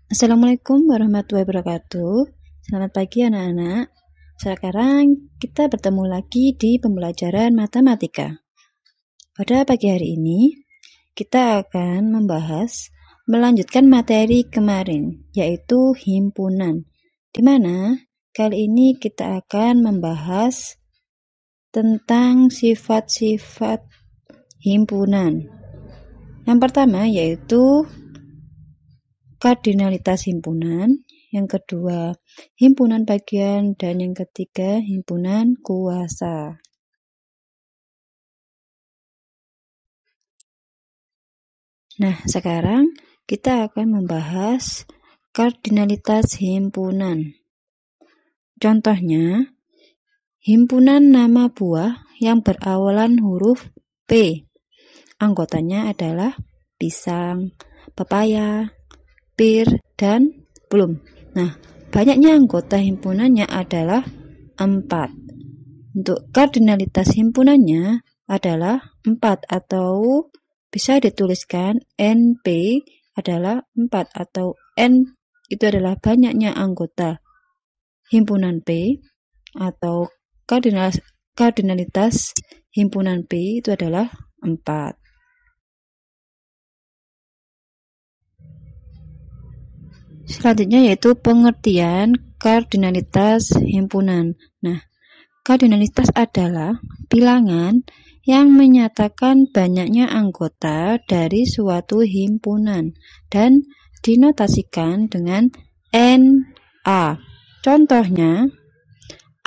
Assalamualaikum warahmatullahi wabarakatuh. Selamat pagi anak-anak. Sekarang kita bertemu lagi di pembelajaran matematika. Pada pagi hari ini, kita akan melanjutkan materi kemarin, yaitu himpunan. Di mana kali ini kita akan membahas tentang sifat-sifat himpunan. Yang pertama yaitu kardinalitas himpunan, yang kedua himpunan bagian, dan yang ketiga himpunan kuasa. Nah, sekarang kita akan membahas kardinalitas himpunan. Contohnya, himpunan nama buah yang berawalan huruf P. Anggotanya adalah pisang, pepaya, pir, dan plum. Nah, banyaknya anggota himpunannya adalah 4. Untuk kardinalitas himpunannya adalah 4 atau bisa dituliskan NP adalah 4 atau N itu adalah banyaknya anggota himpunan P atau kardinalitas himpunan P itu adalah 4. Selanjutnya yaitu pengertian kardinalitas himpunan. Nah, kardinalitas adalah bilangan yang menyatakan banyaknya anggota dari suatu himpunan dan dinotasikan dengan NA. Contohnya,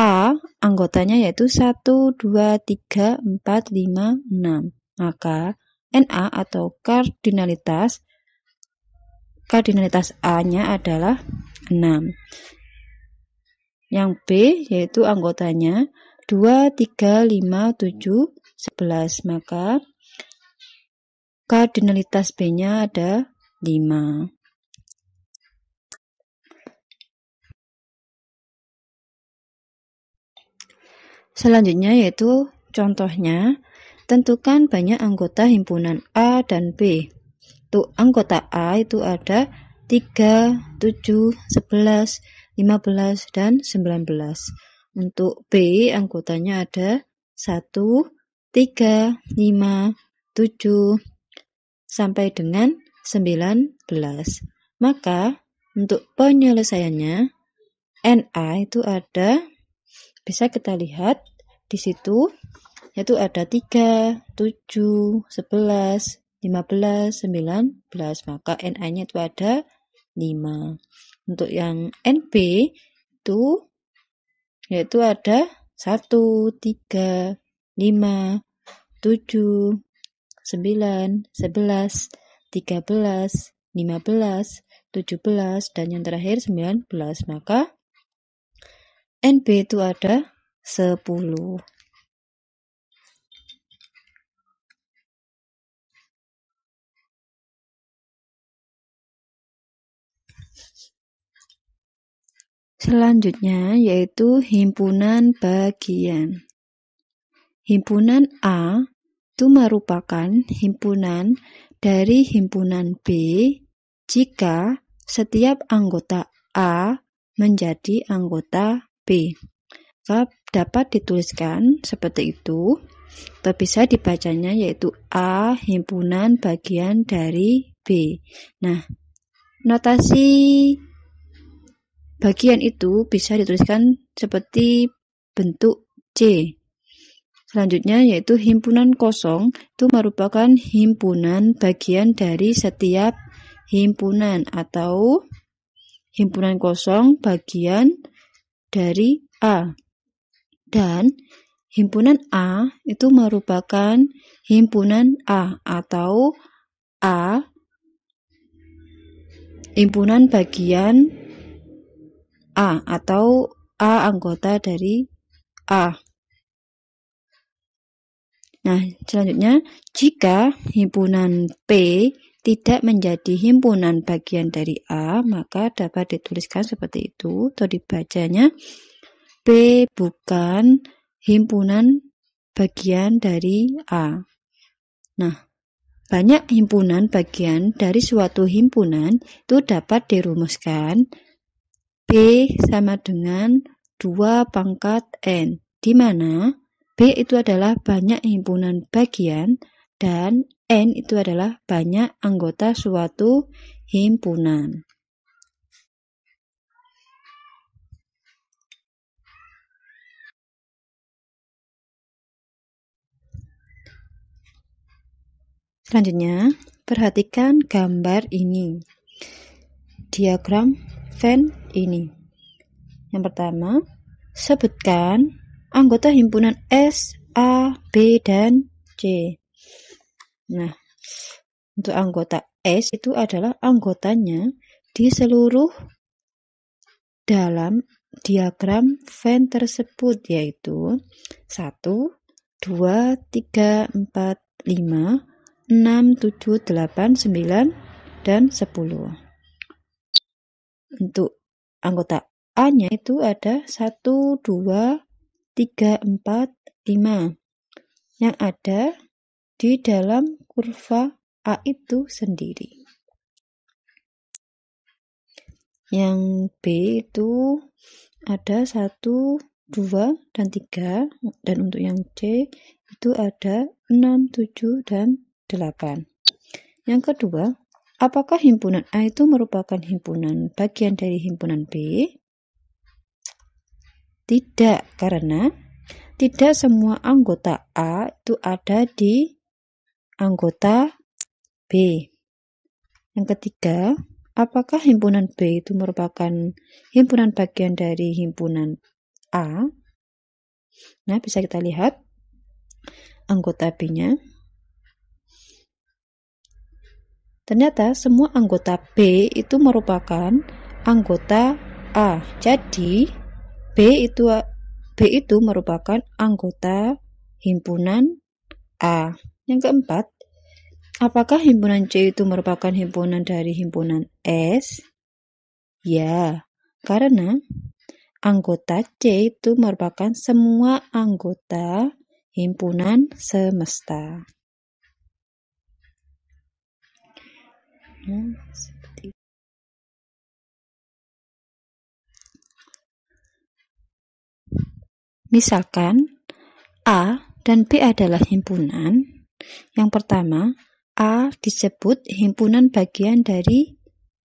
A anggotanya yaitu 1, 2, 3, 4, 5, 6. Maka NA atau kardinalitas A-nya adalah 6. Yang B yaitu anggotanya 2, 3, 5, 7, 11. Maka kardinalitas B-nya ada 5. Selanjutnya yaitu contohnya, tentukan banyak anggota himpunan A dan B. Untuk anggota A itu ada 3, 7, 11, 15, dan 19. Untuk B anggotanya ada 1, 3, 5, 7, sampai dengan 19. Maka untuk penyelesaiannya NA itu ada, bisa kita lihat di situ, yaitu ada 3, 7, 11, 15, 19, maka NA-nya itu ada 5. Untuk yang NB itu yaitu ada 1, 3, 5, 7, 9, 11, 13, 15, 17, dan yang terakhir 19. Maka NB itu ada 10. Selanjutnya yaitu himpunan bagian. Himpunan A itu merupakan himpunan dari himpunan B jika setiap anggota A menjadi anggota B. Dapat dituliskan seperti itu, atau bisa dibacanya yaitu A himpunan bagian dari B. Nah, notasi bagian itu bisa dituliskan seperti bentuk C. Selanjutnya yaitu himpunan kosong itu merupakan himpunan bagian dari setiap himpunan atau himpunan kosong bagian dari A. Dan himpunan A itu merupakan himpunan A atau A himpunan bagian A atau A anggota dari A. Nah, selanjutnya jika himpunan P tidak menjadi himpunan bagian dari A, maka dapat dituliskan seperti itu atau dibacanya P bukan himpunan bagian dari A. Nah, banyak himpunan bagian dari suatu himpunan itu dapat dirumuskan B sama dengan 2 pangkat N, di mana B itu adalah banyak himpunan bagian dan N itu adalah banyak anggota suatu himpunan. Selanjutnya, perhatikan gambar ini. Diagram Venn ini. Yang pertama, sebutkan anggota himpunan S, A, B, dan C. Nah, untuk anggota S itu adalah anggotanya di seluruh dalam diagram Venn tersebut, yaitu 1, 2, 3, 4, 5, 6, 7, 8, 9, dan 10. Untuk anggota A-nya itu ada 1, 2, 3, 4, 5 yang ada di dalam kurva A itu sendiri. Yang B itu ada 1, 2, dan 3, dan untuk yang C itu ada 6, 7, dan 8. Yang kedua, apakah himpunan A itu merupakan himpunan bagian dari himpunan B? Tidak, karena tidak semua anggota A itu ada di anggota B. Yang ketiga, apakah himpunan B itu merupakan himpunan bagian dari himpunan A? Nah, bisa kita lihat anggota B-nya. Ternyata semua anggota B itu merupakan anggota A. Jadi, B itu merupakan anggota himpunan A. Yang keempat, apakah himpunan C itu merupakan himpunan dari himpunan S? Ya, karena anggota C itu merupakan semua anggota himpunan semesta. Nah, seperti itu. Misalkan A dan B adalah himpunan. Yang pertama, A disebut himpunan bagian dari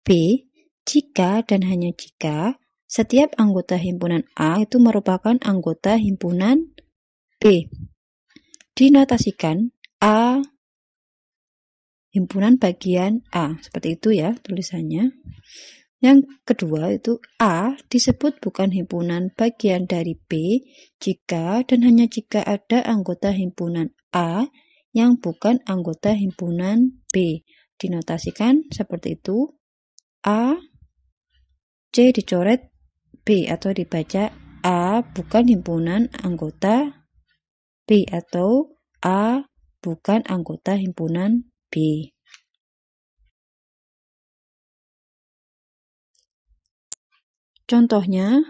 B jika dan hanya jika setiap anggota himpunan A itu merupakan anggota himpunan B. Dinotasikan A himpunan bagian A. Seperti itu ya tulisannya. Yang kedua itu A disebut bukan himpunan bagian dari B jika dan hanya jika ada anggota himpunan A yang bukan anggota himpunan B. Dinotasikan seperti itu. A, C dicoret B atau dibaca A bukan himpunan anggota B atau A bukan anggota himpunan B. Contohnya,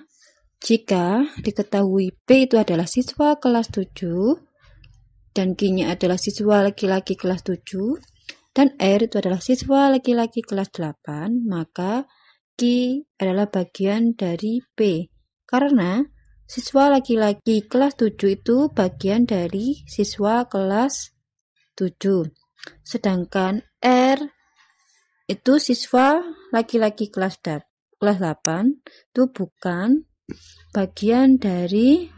jika diketahui B itu adalah siswa kelas 7 dan Q-nya adalah siswa laki-laki kelas 7 dan R itu adalah siswa laki-laki kelas 8, maka Q adalah bagian dari B. Karena siswa laki-laki kelas 7 itu bagian dari siswa kelas 7. Sedangkan R itu siswa laki-laki kelas 8 itu bukan bagian dari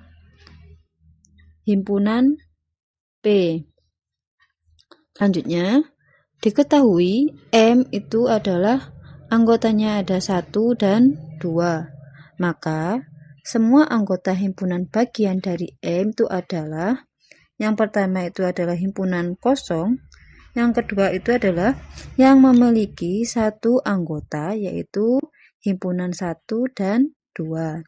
himpunan B. Selanjutnya, diketahui M itu adalah anggotanya ada 1 dan 2. Maka, semua anggota himpunan bagian dari M itu adalah, yang pertama itu adalah himpunan kosong, yang kedua itu adalah yang memiliki satu anggota, yaitu himpunan 1 dan 2.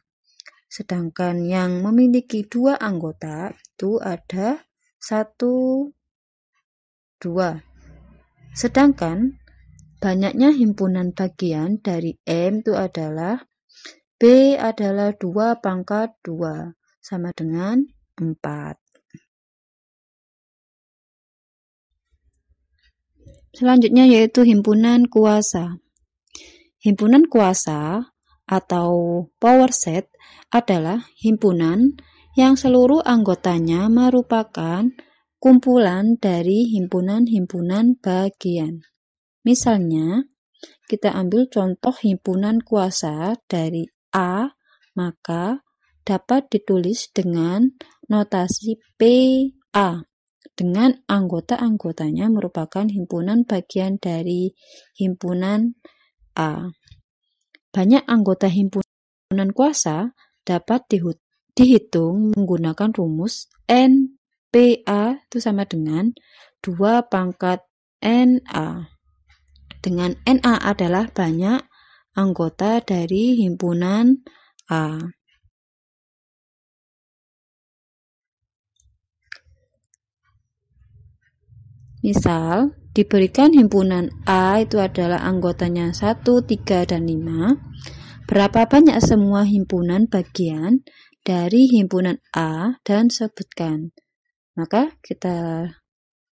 Sedangkan yang memiliki 2 anggota itu ada 1, 2. Sedangkan banyaknya himpunan bagian dari M itu adalah B adalah 2 pangkat 2 sama dengan 4. Selanjutnya yaitu himpunan kuasa. Himpunan kuasa atau power set adalah himpunan yang seluruh anggotanya merupakan kumpulan dari himpunan-himpunan bagian. Misalnya, kita ambil contoh himpunan kuasa dari A, maka dapat ditulis dengan notasi PA, dengan anggota-anggotanya merupakan himpunan bagian dari himpunan A. Banyak anggota himpunan kuasa dapat dihitung menggunakan rumus NPA itu sama dengan 2 pangkat NA. Dengan NA adalah banyak anggota dari himpunan A. Misal, diberikan himpunan A itu adalah anggotanya 1, 3, dan 5. Berapa banyak semua himpunan bagian dari himpunan A dan sebutkan. Maka kita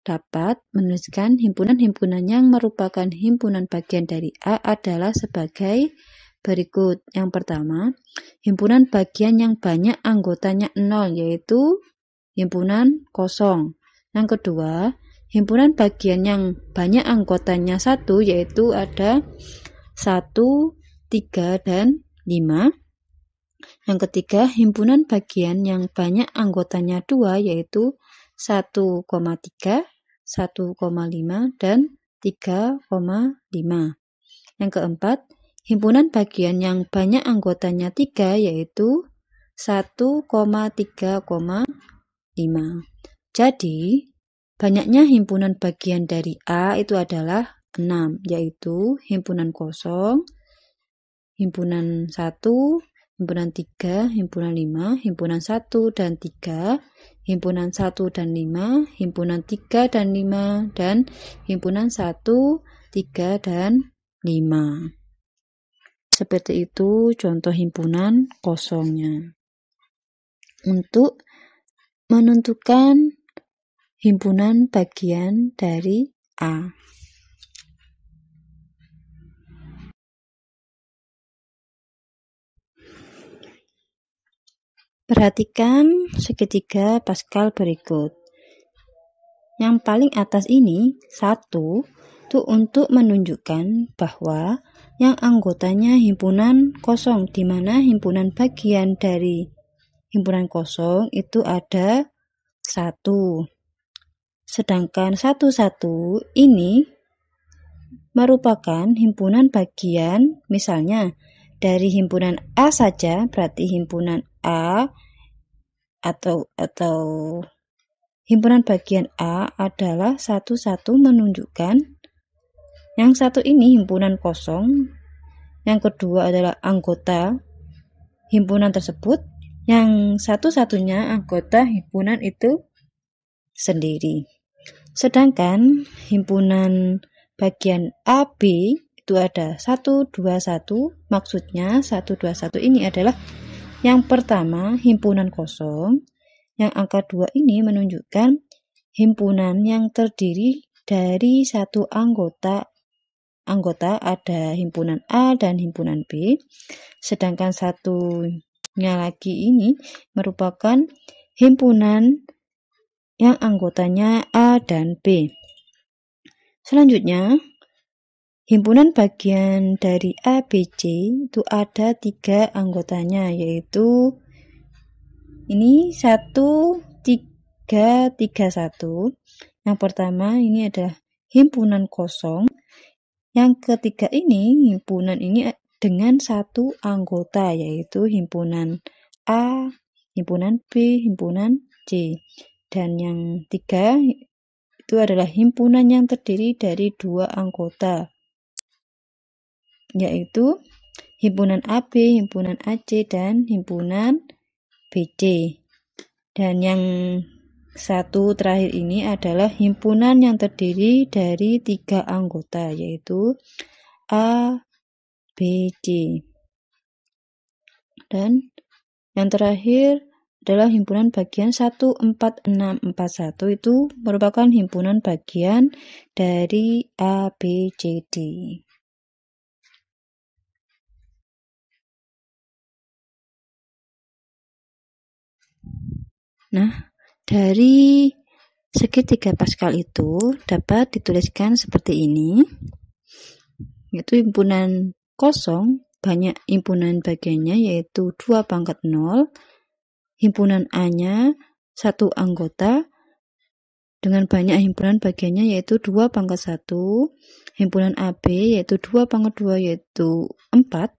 dapat menuliskan himpunan-himpunan yang merupakan himpunan bagian dari A adalah sebagai berikut. Yang pertama, himpunan bagian yang banyak anggotanya 0, yaitu himpunan kosong. Yang kedua, himpunan bagian yang banyak anggotanya 1, yaitu ada 1, 3, dan 5. Yang ketiga, himpunan bagian yang banyak anggotanya 2, yaitu 1,3, 1,5, dan 3,5. Yang keempat, himpunan bagian yang banyak anggotanya 3, yaitu 1,3,5. Jadi, banyaknya himpunan bagian dari A itu adalah 6, yaitu himpunan kosong, himpunan 1, himpunan 3, himpunan 5, himpunan 1 dan 3, himpunan 1 dan 5, himpunan 3 dan 5, dan himpunan 1, 3, dan 5. Seperti itu contoh himpunan kosongnya. Untuk menentukan himpunan bagian dari A. Perhatikan segitiga Pascal berikut. Yang paling atas ini 1 itu untuk menunjukkan bahwa yang anggotanya himpunan kosong, di mana himpunan bagian dari himpunan kosong itu ada 1. Sedangkan 1 ini merupakan himpunan bagian, misalnya dari himpunan A saja, berarti himpunan A atau himpunan bagian A adalah 1 menunjukkan yang 1 ini himpunan kosong, yang kedua adalah anggota himpunan tersebut, yang 1-satunya anggota himpunan itu sendiri. Sedangkan himpunan bagian AB itu ada 1, 2, 1, maksudnya 1, 2, 1 ini adalah yang pertama himpunan kosong, yang angka 2 ini menunjukkan himpunan yang terdiri dari satu anggota ada himpunan A dan himpunan B, sedangkan satunya lagi ini merupakan himpunan yang anggotanya A dan B. Selanjutnya, himpunan bagian dari ABC itu ada 3 anggotanya, yaitu ini 1, 3, 3, 1. Yang pertama ini adalah himpunan kosong. Yang ketiga ini, himpunan ini dengan 1 anggota, yaitu himpunan A, himpunan B, himpunan C. Dan yang 3 itu adalah himpunan yang terdiri dari 2 anggota, yaitu himpunan AB, himpunan AC, dan himpunan BC. Dan yang 1 terakhir ini adalah himpunan yang terdiri dari 3 anggota, yaitu A, B, C. Dan yang terakhir adalah himpunan bagian 14641, itu merupakan himpunan bagian dari A, B, C, D. Nah, dari segitiga Pascal itu dapat dituliskan seperti ini, yaitu himpunan kosong banyak himpunan bagiannya yaitu 2 pangkat 0, himpunan A-nya 1 anggota dengan banyak himpunan bagiannya yaitu 2 pangkat 1, himpunan AB yaitu 2 pangkat 2 yaitu 4,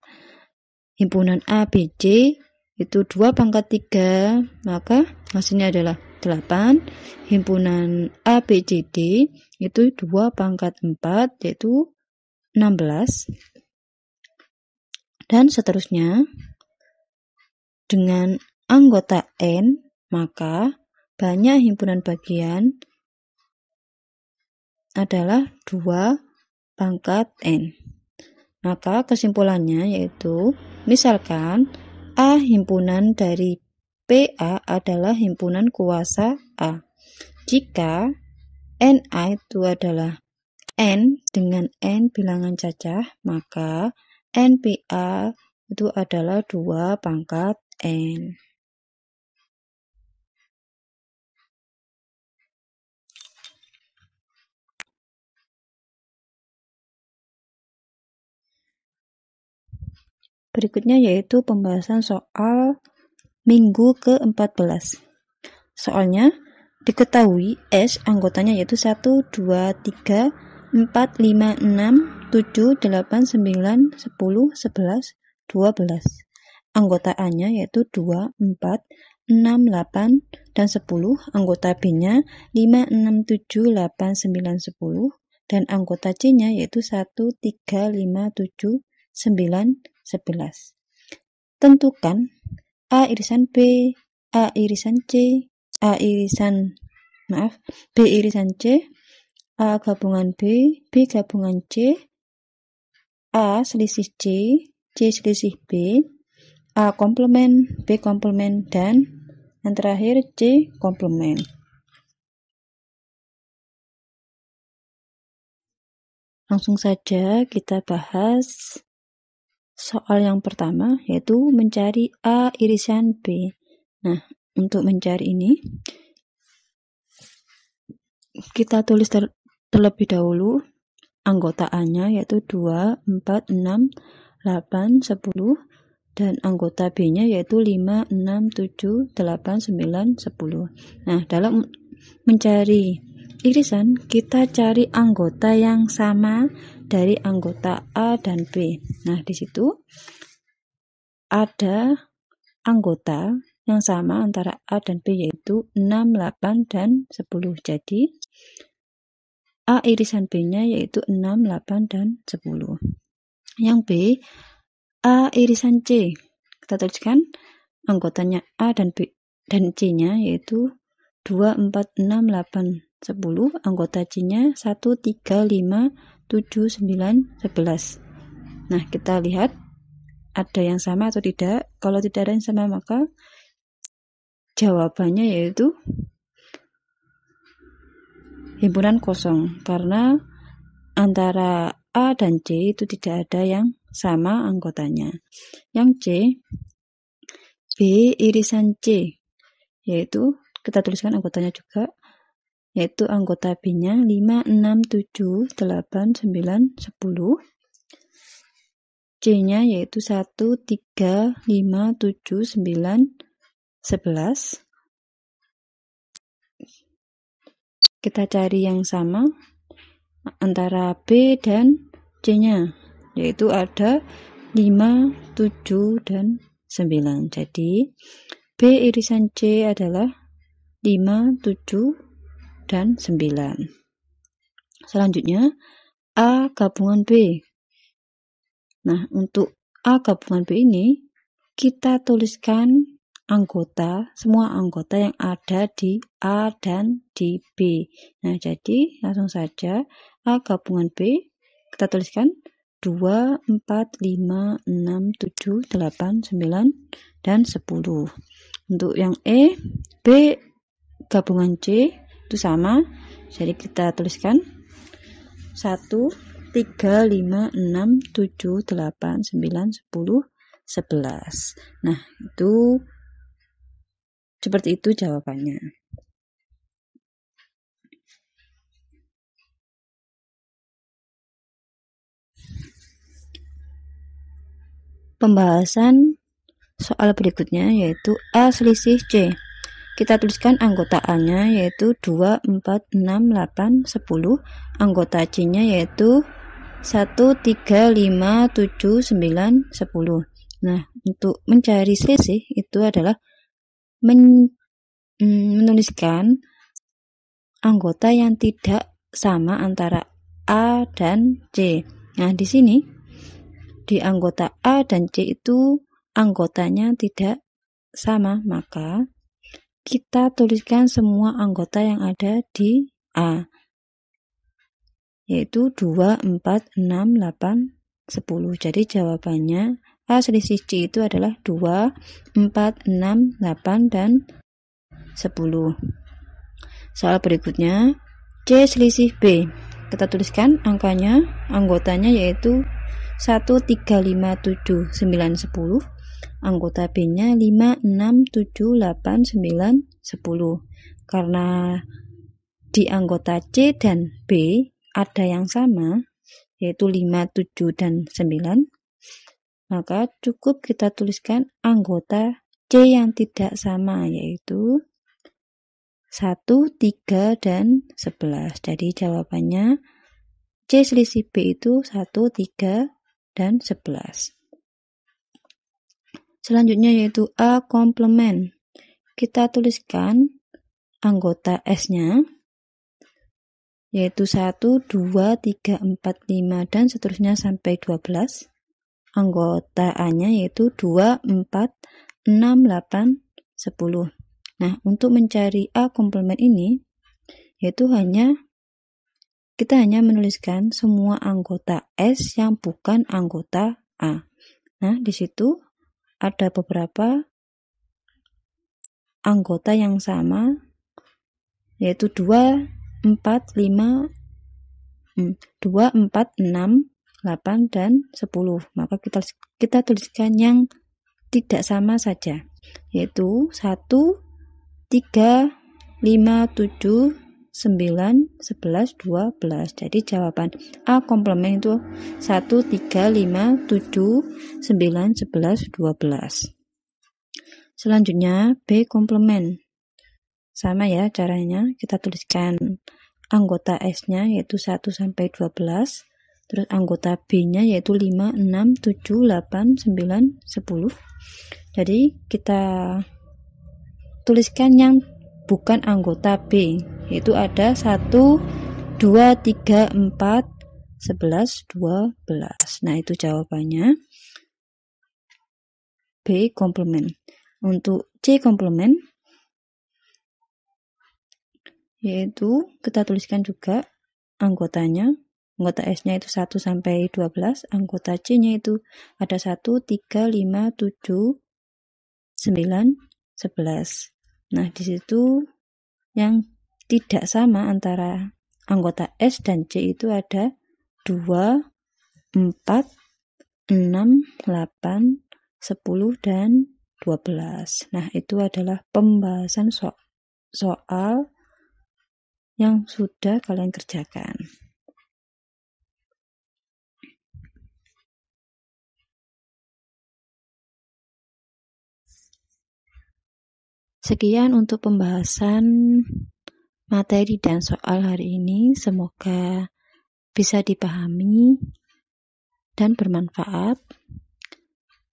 himpunan ABC itu 2 pangkat 3, maka hasilnya adalah 8, himpunan ABCD itu 2 pangkat 4 yaitu 16, dan seterusnya. Dengan anggota N, maka banyak himpunan bagian adalah 2 pangkat N. Maka kesimpulannya yaitu, misalkan A himpunan dari PA adalah himpunan kuasa A. Jika NA itu adalah N dengan N bilangan cacah, maka NPA itu adalah 2 pangkat N. Berikutnya yaitu pembahasan soal minggu ke-14. Soalnya, diketahui S anggotanya yaitu 1, 2, 3, 4, 5, 6, 7, 8, 9, 10, 11, 12. Anggota A-nya yaitu 2, 4, 6, 8, dan 10. Anggota B-nya 5, 6, 7, 8, 9, 10. Dan anggota C-nya yaitu 1, 3, 5, 7, 9, 11. Tentukan A irisan B, A irisan C, B irisan C, A gabungan B, B gabungan C, A selisih C, C selisih B, A komplement, B komplement, dan yang terakhir C komplement. Langsung saja kita bahas soal yang pertama, yaitu mencari A irisan B. Nah, untuk mencari ini, kita tulis terlebih dahulu anggota A-nya, yaitu 2, 4, 6, 8, 10, dan anggota B-nya yaitu 5, 6, 7, 8, 9, 10. Nah, dalam mencari irisan, kita cari anggota yang sama dari anggota A dan B. Nah, di situ ada anggota yang sama antara A dan B yaitu 6, 8, dan 10. Jadi, A irisan B-nya yaitu 6, 8, dan 10. Yang B, A irisan C. Kita tuliskan anggotanya A dan B dan C-nya yaitu 2, 4, 6, 8, 10. Anggota C-nya 1, 3, 5, 7, 9, 11. Nah, kita lihat ada yang sama atau tidak. Kalau tidak ada yang sama, maka jawabannya yaitu himpunan kosong, karena antara A dan C itu tidak ada yang sama anggotanya. Yang C, B irisan C, yaitu kita tuliskan anggotanya juga, yaitu anggota B-nya 5, 6, 7, 8, 9, 10. C-nya yaitu 1, 3, 5, 7, 9, 11. Kita cari yang sama antara B dan C-nya, yaitu ada 5, 7, dan 9. Jadi, B irisan C adalah 5, 7, dan 9. Selanjutnya, A gabungan B. Nah, untuk A gabungan B ini, kita tuliskan semua anggota yang ada di A dan di B. Nah, jadi langsung saja A gabungan B, kita tuliskan 2, 4, 5, 6, 7, 8, 9, dan 10. Untuk yang E, B gabungan C itu sama. Jadi kita tuliskan 1, 3, 5, 6, 7, 8, 9, 10, 11. Nah, itu seperti itu jawabannya. Pembahasan soal berikutnya yaitu A selisih C. Kita tuliskan anggota A-nya yaitu 2, 4, 6, 8, 10. Anggota C-nya yaitu 1, 3, 5, 7, 9, 10. Nah, untuk mencari selisih itu adalah menuliskan anggota yang tidak sama antara A dan C. Nah, di sini di anggota A dan C itu anggotanya tidak sama, maka kita tuliskan semua anggota yang ada di A, yaitu 2, 4, 6, 8, 10. Jadi jawabannya A selisih C itu adalah 2, 4, 6, 8, dan 10. Soal berikutnya, C selisih B. Kita tuliskan anggotanya yaitu 1, 3, 5, 7, 9, 10. Anggota B-nya 5, 6, 7, 8, 9, 10. Karena di anggota C dan B ada yang sama, yaitu 5, 7, dan 9, maka cukup kita tuliskan anggota C yang tidak sama, yaitu 1, 3, dan 11. Jadi jawabannya C selisih B itu 1, 3, dan 11. Selanjutnya yaitu A komplement. Kita tuliskan anggota S-nya yaitu 1, 2, 3, 4, 5, dan seterusnya sampai 12. Anggota A-nya yaitu 2, 4, 6, 8, 10. Nah, untuk mencari A komplement ini yaitu kita hanya menuliskan semua anggota S yang bukan anggota A. Nah, di situ ada beberapa anggota yang sama, yaitu 2, 4, 6, 8, dan 10. Maka kita tuliskan yang tidak sama saja, yaitu 1, 3, 5, 7, 9, 11, 12. Jadi jawaban A komplement itu 1, 3, 5, 7, 9, 11, 12. Selanjutnya B komplement. Sama ya caranya, kita tuliskan anggota S-nya yaitu 1 sampai 12. Terus anggota B-nya yaitu 5, 6, 7, 8, 9, 10. Jadi kita tuliskan yang bukan anggota B, yaitu ada 1, 2, 3, 4, 11, 12. Nah, itu jawabannya B komplement. Untuk C komplement yaitu kita tuliskan juga anggotanya. Anggota S-nya itu 1 sampai 12, anggota C-nya itu ada 1, 3, 5, 7, 9, 11. Nah, di situ yang tidak sama antara anggota S dan C itu ada 2, 4, 6, 8, 10, dan 12. Nah, itu adalah pembahasan soal yang sudah kalian kerjakan. Sekian untuk pembahasan materi dan soal hari ini. Semoga bisa dipahami dan bermanfaat.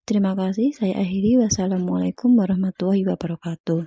Terima kasih. Saya akhiri. Wassalamualaikum warahmatullahi wabarakatuh.